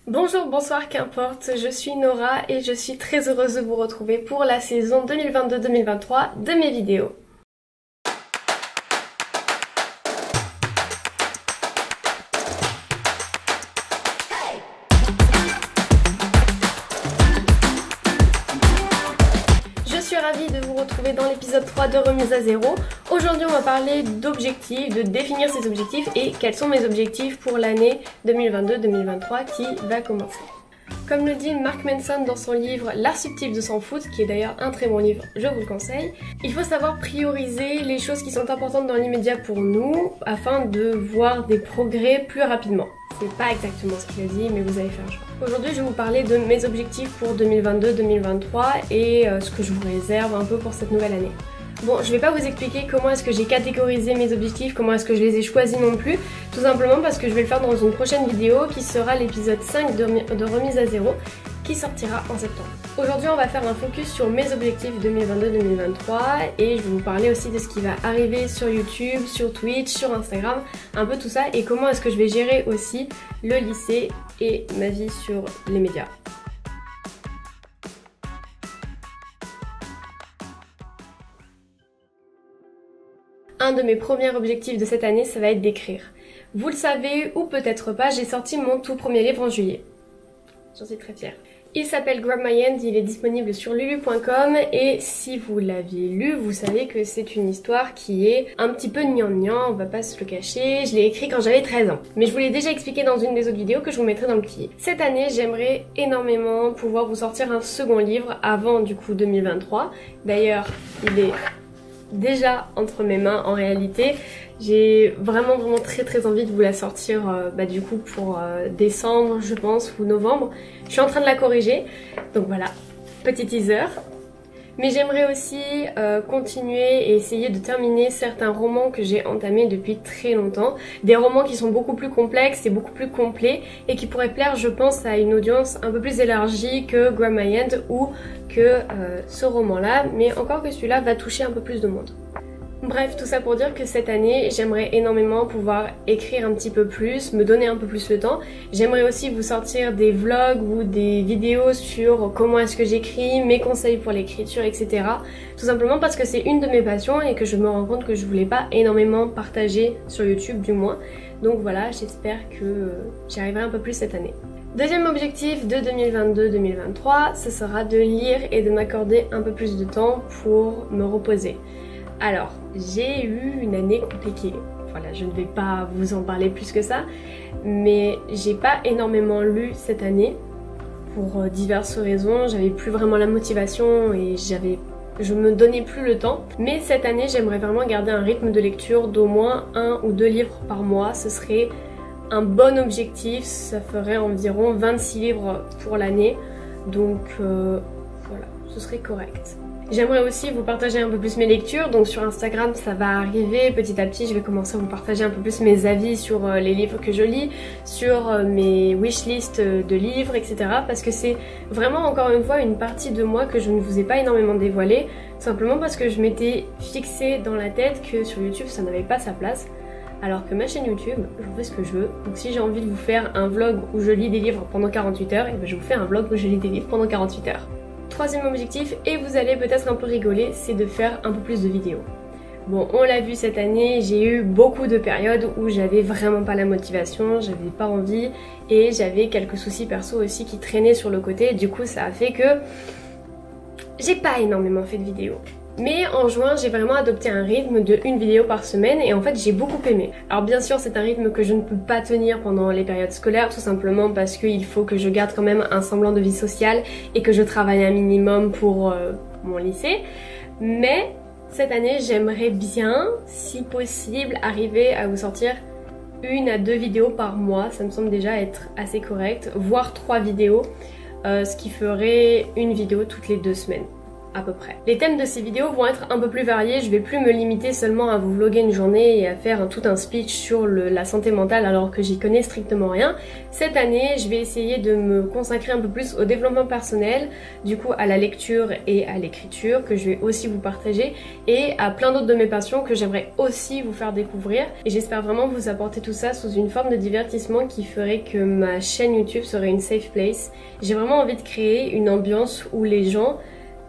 Bonjour, bonsoir, qu'importe, je suis Nora et je suis très heureuse de vous retrouver pour la saison 2022-2023 de mes vidéos. Je suis ravie de vous retrouver dans l'épisode 3 de Remise à Zéro. Aujourd'hui on va parler d'objectifs, de définir ses objectifs et quels sont mes objectifs pour l'année 2022-2023 qui va commencer. Comme le dit Mark Manson dans son livre L'art subtil de s'en foutre, qui est d'ailleurs un très bon livre, je vous le conseille, il faut savoir prioriser les choses qui sont importantes dans l'immédiat pour nous afin de voir des progrès plus rapidement. C'est pas exactement ce qu'il a dit, mais vous allez faire un choix. Aujourd'hui, je vais vous parler de mes objectifs pour 2022-2023 et ce que je vous réserve un peu pour cette nouvelle année. Bon, je vais pas vous expliquer comment est-ce que j'ai catégorisé mes objectifs, comment est-ce que je les ai choisis non plus, tout simplement parce que je vais le faire dans une prochaine vidéo qui sera l'épisode 5 de Remise à Zéro qui sortira en septembre. Aujourd'hui, on va faire un focus sur mes objectifs 2022-2023 et je vais vous parler aussi de ce qui va arriver sur YouTube, sur Twitch, sur Instagram, un peu tout ça et comment est-ce que je vais gérer aussi le lycée et ma vie sur les médias. Un de mes premiers objectifs de cette année, ça va être d'écrire. Vous le savez ou peut-être pas, j'ai sorti mon tout premier livre en juillet. J'en suis très fière. Il s'appelle Grab My Hand, il est disponible sur lulu.com et si vous l'aviez lu, vous savez que c'est une histoire qui est un petit peu gnangnan, on va pas se le cacher. Je l'ai écrit quand j'avais 13 ans. Mais je vous l'ai déjà expliqué dans une des autres vidéos que je vous mettrai dans le petit. Cette année, j'aimerais énormément pouvoir vous sortir un second livre avant du coup 2023. D'ailleurs, il est déjà entre mes mains en réalité. J'ai vraiment très envie de vous la sortir du coup pour décembre je pense ou novembre. Je suis en train de la corriger donc voilà, petit teaser. Mais j'aimerais aussi continuer et essayer de terminer certains romans que j'ai entamés depuis très longtemps. Des romans qui sont beaucoup plus complexes et beaucoup plus complets et qui pourraient plaire je pense à une audience un peu plus élargie que Grab My Hand ou que ce roman-là. Mais encore que celui-là va toucher un peu plus de monde. Bref, tout ça pour dire que cette année, j'aimerais énormément pouvoir écrire un petit peu plus, me donner un peu plus le temps. J'aimerais aussi vous sortir des vlogs ou des vidéos sur comment est-ce que j'écris, mes conseils pour l'écriture, etc. Tout simplement parce que c'est une de mes passions et que je me rends compte que je voulais pas énormément partager sur YouTube du moins. Donc voilà, j'espère que j'y arriverai un peu plus cette année. Deuxième objectif de 2022-2023, ce sera de lire et de m'accorder un peu plus de temps pour me reposer. Alors, j'ai eu une année compliquée, voilà, je ne vais pas vous en parler plus que ça, mais j'ai pas énormément lu cette année pour diverses raisons, j'avais plus vraiment la motivation et je me donnais plus le temps. Mais cette année, j'aimerais vraiment garder un rythme de lecture d'au moins 1 ou 2 livres par mois, ce serait un bon objectif, ça ferait environ 26 livres pour l'année, donc voilà, ce serait correct. J'aimerais aussi vous partager un peu plus mes lectures, donc sur Instagram ça va arriver petit à petit, je vais commencer à vous partager un peu plus mes avis sur les livres que je lis, sur mes wishlists de livres, etc. Parce que c'est vraiment encore une fois une partie de moi que je ne vous ai pas énormément dévoilée, simplement parce que je m'étais fixée dans la tête que sur YouTube ça n'avait pas sa place. Alors que ma chaîne YouTube, je fais ce que je veux, donc si j'ai envie de vous faire un vlog où je lis des livres pendant 48 heures, et ben je vous fais un vlog où je lis des livres pendant 48 heures. Troisième objectif, et vous allez peut-être un peu rigoler, c'est de faire un peu plus de vidéos. Bon, on l'a vu cette année, j'ai eu beaucoup de périodes où j'avais vraiment pas la motivation, j'avais pas envie, et j'avais quelques soucis perso aussi qui traînaient sur le côté, du coup ça a fait que j'ai pas énormément fait de vidéos. Mais en juin, j'ai vraiment adopté un rythme de 1 vidéo par semaine et en fait j'ai beaucoup aimé. Alors bien sûr c'est un rythme que je ne peux pas tenir pendant les périodes scolaires, tout simplement parce qu'il faut que je garde quand même un semblant de vie sociale et que je travaille un minimum pour mon lycée. Mais cette année j'aimerais bien, si possible, arriver à vous sortir 1 à 2 vidéos par mois. Ça me semble déjà être assez correct, voire 3 vidéos, ce qui ferait 1 vidéo toutes les 2 semaines. à peu près. Les thèmes de ces vidéos vont être un peu plus variés, je vais plus me limiter seulement à vous vlogger une journée et à faire tout un speech sur la santé mentale alors que j'y connais strictement rien. Cette année, je vais essayer de me consacrer un peu plus au développement personnel, du coup à la lecture et à l'écriture que je vais aussi vous partager et à plein d'autres de mes passions que j'aimerais aussi vous faire découvrir. Et j'espère vraiment vous apporter tout ça sous une forme de divertissement qui ferait que ma chaîne YouTube serait une safe place. J'ai vraiment envie de créer une ambiance où les gens,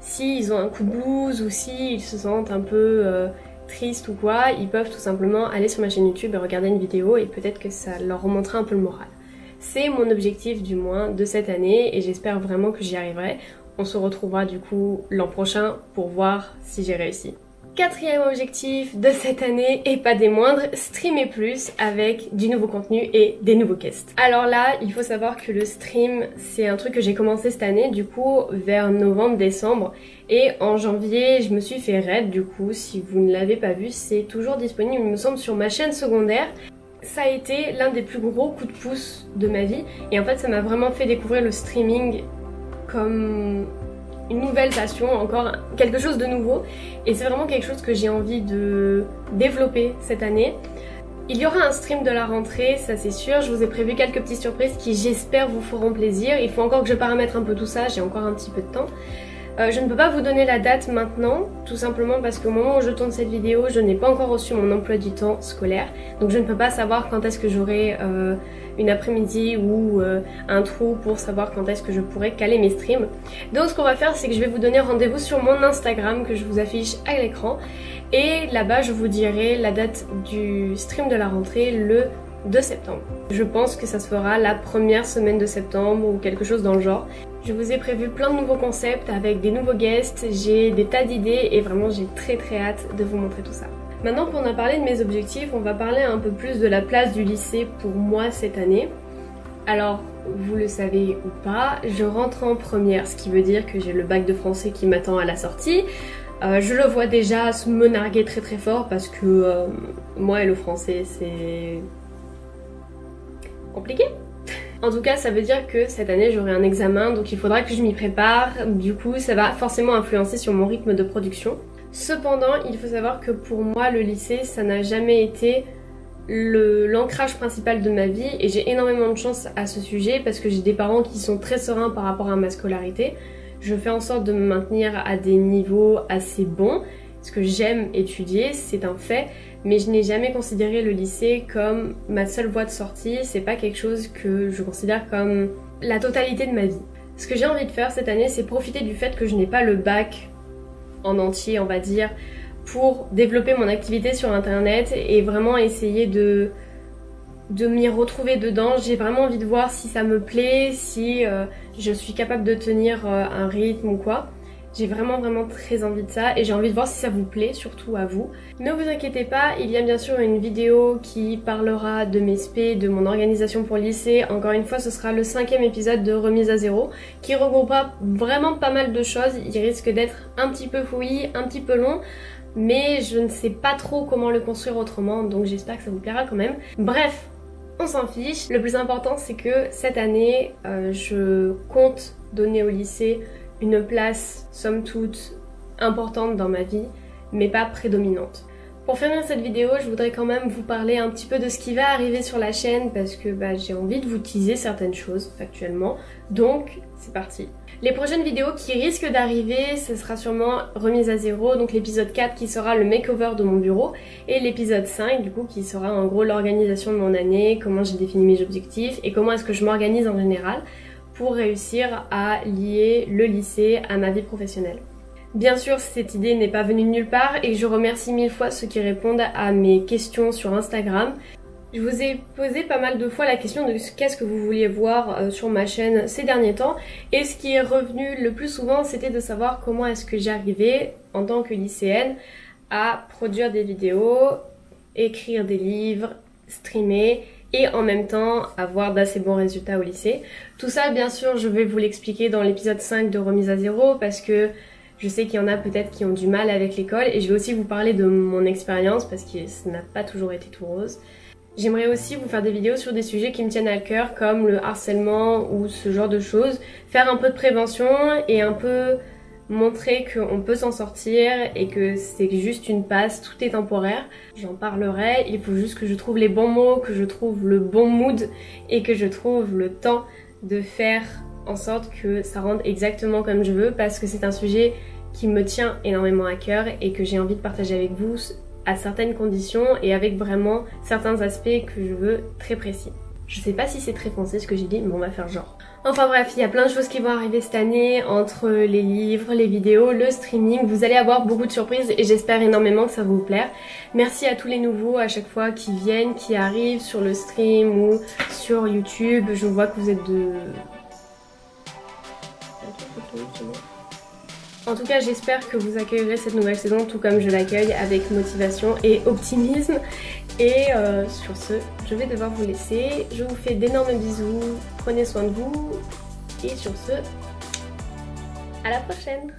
s'ils ont un coup de blues ou s'ils se sentent un peu tristes ou quoi, ils peuvent tout simplement aller sur ma chaîne YouTube et regarder une vidéo et peut-être que ça leur remontera un peu le moral. C'est mon objectif du moins de cette année et j'espère vraiment que j'y arriverai. On se retrouvera du coup l'an prochain pour voir si j'ai réussi. Quatrième objectif de cette année, et pas des moindres, streamer plus avec du nouveau contenu et des nouveaux guests. Alors là, il faut savoir que le stream, c'est un truc que j'ai commencé cette année, du coup, vers novembre-décembre. Et en janvier, je me suis fait raid, du coup, si vous ne l'avez pas vu, c'est toujours disponible, il me semble, sur ma chaîne secondaire. Ça a été l'un des plus gros coups de pouce de ma vie. Et en fait, ça m'a vraiment fait découvrir le streaming comme une nouvelle passion, encore quelque chose de nouveau, et c'est vraiment quelque chose que j'ai envie de développer cette année. Il y aura un stream de la rentrée, ça c'est sûr, je vous ai prévu quelques petites surprises qui j'espère vous feront plaisir. Il faut encore que je paramètre un peu tout ça, j'ai encore un petit peu de temps. Je ne peux pas vous donner la date maintenant, tout simplement parce qu'au moment où je tourne cette vidéo, je n'ai pas encore reçu mon emploi du temps scolaire, donc je ne peux pas savoir quand est-ce que j'aurai une après-midi ou un trou pour savoir quand est-ce que je pourrais caler mes streams. Donc ce qu'on va faire, c'est que je vais vous donner rendez-vous sur mon Instagram que je vous affiche à l'écran, et là-bas je vous dirai la date du stream de la rentrée le 2 septembre. Je pense que ça se fera la première semaine de septembre ou quelque chose dans le genre. Je vous ai prévu plein de nouveaux concepts avec des nouveaux guests, j'ai des tas d'idées et vraiment j'ai très hâte de vous montrer tout ça. Maintenant qu'on a parlé de mes objectifs, on va parler un peu plus de la place du lycée pour moi cette année. Alors, vous le savez ou pas, je rentre en première, ce qui veut dire que j'ai le bac de français qui m'attend à la sortie. Je le vois déjà me narguer très fort parce que moi et le français c'est compliqué. En tout cas, ça veut dire que cette année j'aurai un examen, donc il faudra que je m'y prépare. Du coup, ça va forcément influencer sur mon rythme de production. Cependant, il faut savoir que pour moi, le lycée, ça n'a jamais été l'ancrage principal de ma vie et j'ai énormément de chance à ce sujet parce que j'ai des parents qui sont très sereins par rapport à ma scolarité. Je fais en sorte de me maintenir à des niveaux assez bons, parce que j'aime étudier, c'est un fait, mais je n'ai jamais considéré le lycée comme ma seule voie de sortie, c'est pas quelque chose que je considère comme la totalité de ma vie. Ce que j'ai envie de faire cette année, c'est profiter du fait que je n'ai pas le bac en entier, on va dire, pour développer mon activité sur internet et vraiment essayer de m'y retrouver dedans. J'ai vraiment envie de voir si ça me plaît, si je suis capable de tenir un rythme ou quoi. J'ai vraiment très envie de ça et j'ai envie de voir si ça vous plaît, surtout à vous. Ne vous inquiétez pas, il y a bien sûr une vidéo qui parlera de mes spé, de mon organisation pour le lycée. Encore une fois, ce sera le 5e épisode de Remise à zéro qui regroupera vraiment pas mal de choses. Il risque d'être un petit peu fouillis, un petit peu long, mais je ne sais pas trop comment le construire autrement, donc j'espère que ça vous plaira quand même. Bref, on s'en fiche. Le plus important, c'est que cette année, je compte donner au lycée une place, somme toute, importante dans ma vie, mais pas prédominante. Pour finir cette vidéo, je voudrais quand même vous parler un petit peu de ce qui va arriver sur la chaîne parce que j'ai envie de vous teaser certaines choses factuellement. Donc, c'est parti. Les prochaines vidéos qui risquent d'arriver, ce sera sûrement Remise à zéro, donc l'épisode 4 qui sera le makeover de mon bureau, et l'épisode 5 du coup qui sera en gros l'organisation de mon année, comment j'ai défini mes objectifs et comment est-ce que je m'organise en général pour réussir à lier le lycée à ma vie professionnelle. Bien sûr, cette idée n'est pas venue de nulle part et je remercie 1000 fois ceux qui répondent à mes questions sur Instagram. Je vous ai posé pas mal de fois la question de qu'est-ce que vous vouliez voir sur ma chaîne ces derniers temps, et ce qui est revenu le plus souvent, c'était de savoir comment est-ce que j'arrivais en tant que lycéenne à produire des vidéos, écrire des livres, streamer et en même temps avoir d'assez bons résultats au lycée. Tout ça, bien sûr, je vais vous l'expliquer dans l'épisode 5 de Remise à zéro parce que je sais qu'il y en a peut-être qui ont du mal avec l'école, et je vais aussi vous parler de mon expérience parce que ça n'a pas toujours été tout rose. J'aimerais aussi vous faire des vidéos sur des sujets qui me tiennent à cœur comme le harcèlement ou ce genre de choses, faire un peu de prévention et un peu montrer qu'on peut s'en sortir et que c'est juste une passe, tout est temporaire. J'en parlerai, il faut juste que je trouve les bons mots, que je trouve le bon mood et que je trouve le temps de faire en sorte que ça rende exactement comme je veux, parce que c'est un sujet qui me tient énormément à cœur et que j'ai envie de partager avec vous à certaines conditions et avec vraiment certains aspects que je veux très précis. Je sais pas si c'est très foncé ce que j'ai dit, mais on va faire genre. Enfin bref, il y a plein de choses qui vont arriver cette année, entre les livres, les vidéos, le streaming. Vous allez avoir beaucoup de surprises et j'espère énormément que ça va vous plaire. Merci à tous les nouveaux à chaque fois qui viennent, qui arrivent sur le stream ou sur YouTube. Je vois que vous êtes de... En tout cas, j'espère que vous accueillerez cette nouvelle saison tout comme je l'accueille, avec motivation et optimisme. Et sur ce, je vais devoir vous laisser. Je vous fais d'énormes bisous, prenez soin de vous. Et sur ce, à la prochaine!